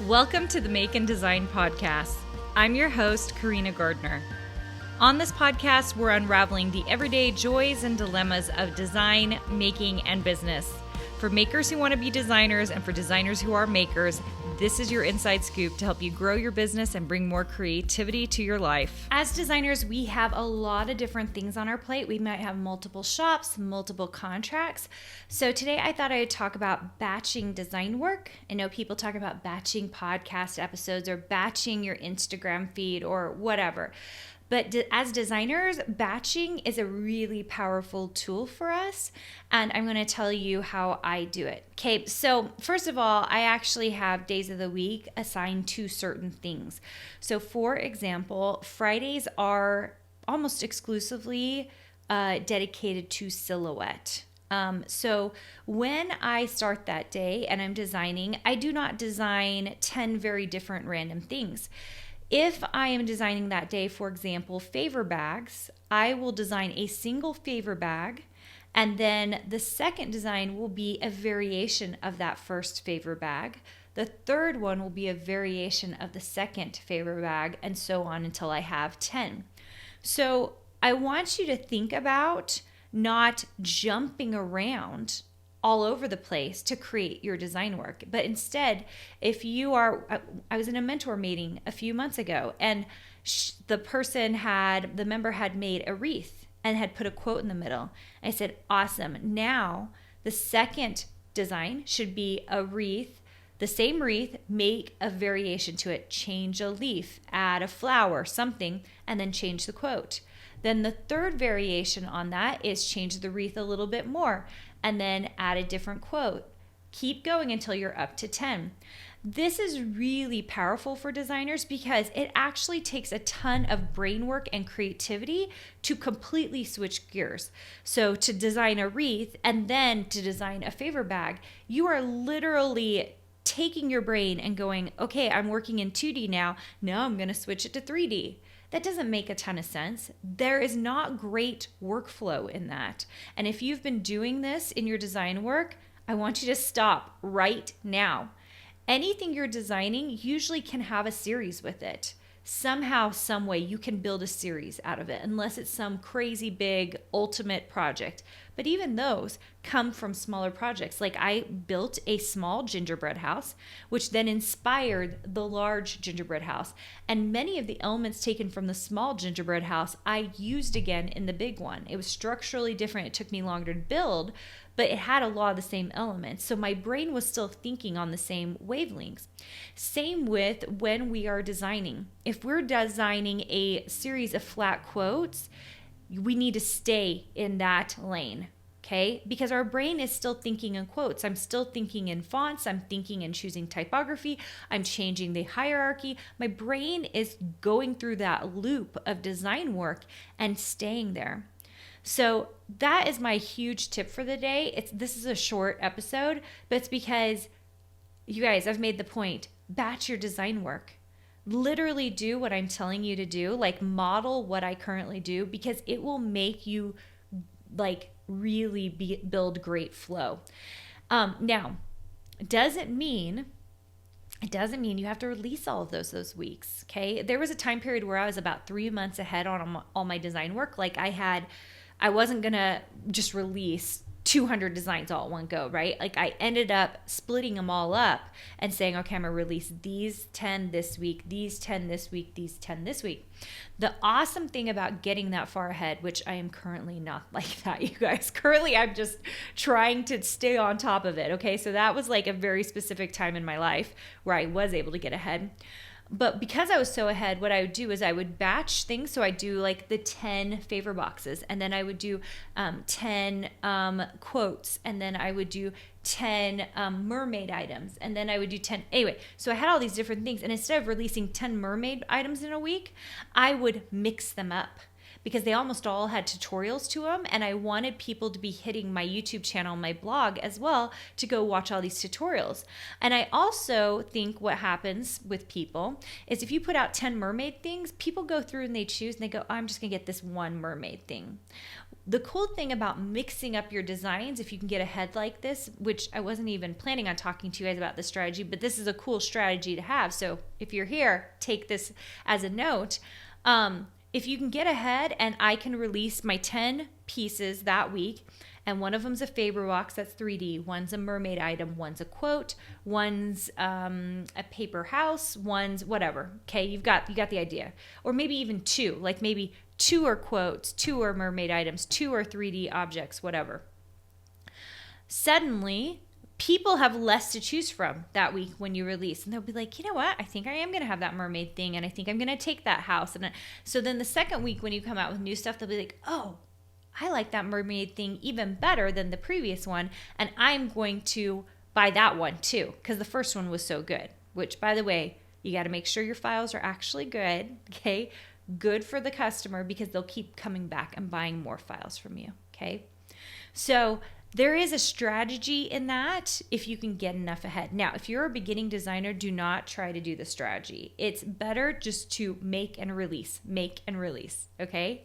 Welcome to the Make and Design Podcast. I'm your host, Carina Gardner. On this podcast, we're unraveling the everyday joys and dilemmas of design, making, and business. For makers who want to be designers and for designers who are makers, this is your inside scoop to help you grow your business and bring more creativity to your life. As designers, we have a lot of different things on our plate. We might have multiple shops, multiple contracts. So today I thought I would talk about batching design work. I know people talk about batching podcast episodes or batching your Instagram feed or whatever. But as designers, batching is a really powerful tool for us, and I'm going to tell you how I do it. Okay, so first of all, I actually have days of the week assigned to certain things. So for example, Fridays are almost exclusively dedicated to silhouette. So when I start that day and I'm designing, I do not design 10 very different random things. If I am designing that day, for example, favor bags, I will design a single favor bag, and then the second design will be a variation of that first favor bag. The third one will be a variation of the second favor bag, and so on until I have 10. So I want you to think about not jumping around all over the place to create your design work. But instead, if you are, I was in a mentor meeting a few months ago, and the member had made a wreath and had put a quote in the middle. I said, awesome. Now the second design should be a wreath, the same wreath, make a variation to it, change a leaf, add a flower, something, and then change the quote. Then the third variation on that is change the wreath a little bit more and then add a different quote. Keep going until you're up to 10. This is really powerful for designers because it actually takes a ton of brain work and creativity to completely switch gears. So to design a wreath and then to design a favor bag, you are literally taking your brain and going, okay, I'm working in 2D now. Now I'm going to switch it to 3D. That doesn't make a ton of sense. There is not great workflow in that. And if you've been doing this in your design work, I want you to stop right now. Anything you're designing usually can have a series with it. Somehow, some way you can build a series out of it, unless it's some crazy big ultimate project. But even those come from smaller projects. Like I built a small gingerbread house, which then inspired the large gingerbread house. And many of the elements taken from the small gingerbread house, I used again in the big one. It was structurally different. It took me longer to build, but it had a lot of the same elements. So my brain was still thinking on the same wavelengths. Same with when we are designing. If we're designing a series of flat quotes, we need to stay in that lane, okay? Because our brain is still thinking in quotes. I'm still thinking in fonts. I'm thinking in choosing typography. I'm changing the hierarchy. My brain is going through that loop of design work and staying there. So that is my huge tip for the day. This is a short episode, but it's because you guys, I've made the point, batch your design work. Literally do what I'm telling you to do, like model what I currently do, because it will make you like really build great flow. Now, it doesn't mean you have to release all of those weeks, okay? There was a time period where I was about 3 months ahead on all my design work. Like I wasn't gonna just release 200 designs all at one go, right? Like I ended up splitting them all up and saying, okay, I'm gonna release these 10 this week, these 10 this week, these 10 this week. The awesome thing about getting that far ahead, which I am currently not like that, you guys. Currently, I'm just trying to stay on top of it, okay? So that was like a very specific time in my life where I was able to get ahead. But because I was so ahead, what I would do is I would batch things. So I do like the 10 favor boxes, and then I would do 10 quotes, and then I would do 10 mermaid items, and then I would do 10. Anyway, so I had all these different things. And instead of releasing 10 mermaid items in a week, I would mix them up, because they almost all had tutorials to them, and I wanted people to be hitting my YouTube channel, my blog as well, to go watch all these tutorials. And I also think what happens with people is if you put out 10 mermaid things, people go through and they choose and they go, oh, I'm just gonna get this one mermaid thing. The cool thing about mixing up your designs, if you can get ahead like this, which I wasn't even planning on talking to you guys about this strategy, but this is a cool strategy to have. So if you're here, take this as a note. If you can get ahead and I can release my 10 pieces that week, and one of them's a favor box that's 3D, one's a mermaid item, one's a quote, one's a paper house, one's whatever. Okay, you got the idea. Or maybe even two, like maybe 2 are quotes, 2 are mermaid items, 2 are 3D objects, whatever. Suddenly, people have less to choose from that week when you release, and they'll be like, you know what, I think I am going to have that mermaid thing, and I think I'm going to take that house. And so then the second week when you come out with new stuff, they'll be like, oh, I like that mermaid thing even better than the previous one, and I'm going to buy that one too, because the first one was so good. Which, by the way, you got to make sure your files are actually good, okay? Good for the customer, because they'll keep coming back and buying more files from you, okay? So there is a strategy in that if you can get enough ahead. Now, if you're a beginning designer, do not try to do the strategy. It's better just to make and release, okay?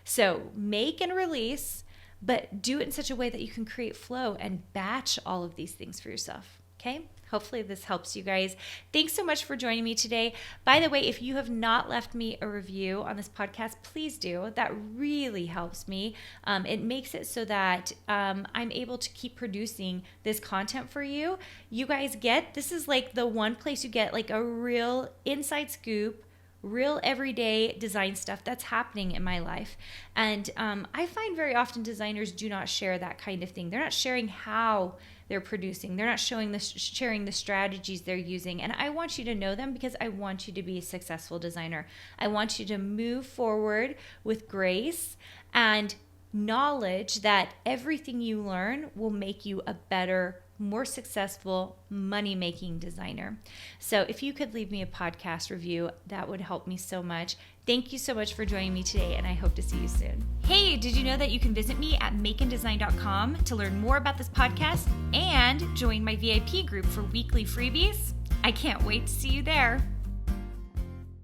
So make and release, but do it in such a way that you can create flow and batch all of these things for yourself, okay? Hopefully this helps you guys. Thanks so much for joining me today. By the way, if you have not left me a review on this podcast, please do. That really helps me. It makes it so that I'm able to keep producing this content for you. You guys this is like the one place you get like a real inside scoop, real everyday design stuff that's happening in my life. And I find very often designers do not share that kind of thing. They're not sharing how they're producing. They're not sharing the strategies they're using. And I want you to know them because I want you to be a successful designer. I want you to move forward with grace and knowledge that everything you learn will make you a better, more successful, money-making designer. So if you could leave me a podcast review, that would help me so much. Thank you so much for joining me today, and I hope to see you soon. Hey, did you know that you can visit me at makeanddesign.com to learn more about this podcast and join my VIP group for weekly freebies? I can't wait to see you there.